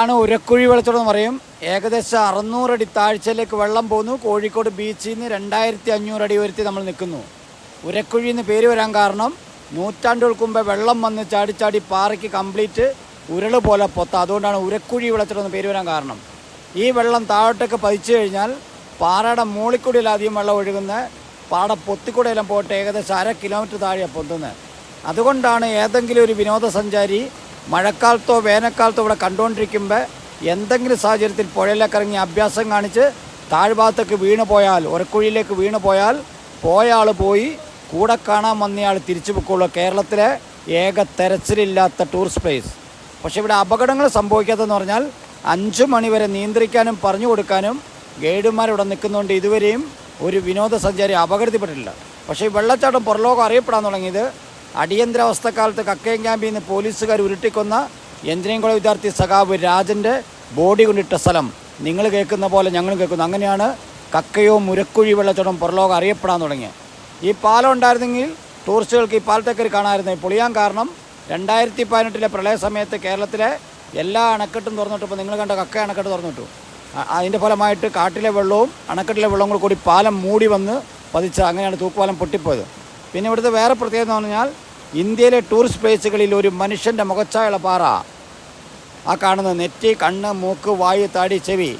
ആണ് ഉരക്കുഴി വെള്ളച്ചാട്ടം എന്ന് പറയും. ഏകദേശം 600 അടി താഴ്ചയിലേക്ക് വെള്ളം പോകുന്നു. കോഴിക്കോട് ബീച്ചിൽ നിന്ന് 2500 അടി ഉയരത്തിൽ നമ്മൾ നിൽക്കുന്നു. ഉരക്കുഴി എന്ന് പേര് വരാൻ കാരണം നൂറ്റാണ്ടുകൾക്ക് മുമ്പേ വെള്ളം വന്ന് ചാടി പാറയ്ക്ക് കംപ്ലീറ്റ് ഉരുള് പോലെ അതുകൊണ്ടാണ് ഉരക്കുഴി വെള്ളച്ചാട്ടം എന്ന് പേര് വരാൻ കാരണം. ഈ വെള്ളം താഴോട്ടൊക്കെ പതിച്ചു കഴിഞ്ഞാൽ പാറയുടെ മുകളിൽക്കൂടിയിലധികം വെള്ളം ഒഴുകുന്ന പാട പൊത്തിക്കൂടെയെല്ലാം പോയിട്ട് ഏകദേശം 1/2 കിലോമീറ്റർ താഴെയാണ് പൊന്തുന്നത്. അതുകൊണ്ടാണ് ഏതെങ്കിലും ഒരു വിനോദസഞ്ചാരി മഴക്കാലത്തോ വേനൽക്കാലത്തോ ഇവിടെ കണ്ടുകൊണ്ടിരിക്കുമ്പോൾ എന്തെങ്കിലും സാഹചര്യത്തിൽ പുഴയിലേക്ക് ഇറങ്ങി അഭ്യാസം കാണിച്ച് താഴ്ഭാഗത്തേക്ക് വീണ് പോയാൽ, ഉരക്കുഴിയിലേക്ക് വീണ് പോയാൽ പോയാൾ പോയി, കൂടെ കാണാൻ വന്നയാൾ തിരിച്ചു പൊക്കുള്ളൂ. കേരളത്തിലെ ഏക തെരച്ചിലില്ലാത്ത ടൂറിസ്റ്റ് പ്ലേസ്. പക്ഷേ ഇവിടെ അപകടങ്ങൾ സംഭവിക്കാത്തതെന്ന് പറഞ്ഞാൽ 5 മണി വരെ നിയന്ത്രിക്കാനും പറഞ്ഞു കൊടുക്കാനും ഗൈഡുമാരിവിടെ നിൽക്കുന്നുണ്ട്. ഇതുവരെയും ഒരു വിനോദസഞ്ചാരി അപകടത്തിൽപ്പെട്ടിട്ടില്ല. പക്ഷേ ഈ വെള്ളച്ചാട്ടം പുറലോകം അറിയപ്പെടാൻ തുടങ്ങിയത് അടിയന്തരാവസ്ഥക്കാലത്ത് കക്കയം ക്യാമ്പിൽ നിന്ന് പോലീസുകാർ ഉരുട്ടിക്കൊന്ന എഞ്ചിനീയറിംഗ് കോളേജ് വിദ്യാർത്ഥി സഖാവ് രാജൻ്റെ ബോഡി കൊണ്ടിട്ട സ്ഥലം നിങ്ങൾ കേൾക്കുന്ന പോലെ ഞങ്ങളും കേൾക്കുന്നു. അങ്ങനെയാണ് കക്കയവും ഉരക്കുഴി വെള്ളച്ചാട്ടം പുറലോകം അറിയപ്പെടാൻ തുടങ്ങിയത്. ഈ പാലം ഉണ്ടായിരുന്നെങ്കിൽ ടൂറിസ്റ്റുകൾക്ക് ഈ പാലത്തേക്കരി കാണാമായിരുന്നു. പൊളിയാൻ കാരണം 2018 പ്രളയ സമയത്ത് കേരളത്തിലെ എല്ലാ അണക്കെട്ടും തുറന്നിട്ടപ്പോൾ നിങ്ങൾ കണ്ട കക്ക അണക്കെട്ട് തുറന്നിട്ടു. അതിൻ്റെ ഫലമായിട്ട് കാട്ടിലെ വെള്ളവും അണക്കെട്ടിലെ വെള്ളവും കൂടി പാലം മൂടി വന്ന് പതിച്ച് അങ്ങനെയാണ് തൂക്കുപാലം പൊട്ടിപ്പോയത്. പിന്നെ ഇവിടുത്തെ വേറെ പ്രത്യേകത എന്ന് പറഞ്ഞാൽ ഇന്ത്യയിലെ ടൂറിസ്റ്റ് പ്ലേസുകളിൽ ഒരു മനുഷ്യൻ്റെ മുഖച്ചായുള്ള പാറ, ആ കാണുന്നത് നെറ്റി, കണ്ണ്, മൂക്ക്, വായു, താടി, ചെവി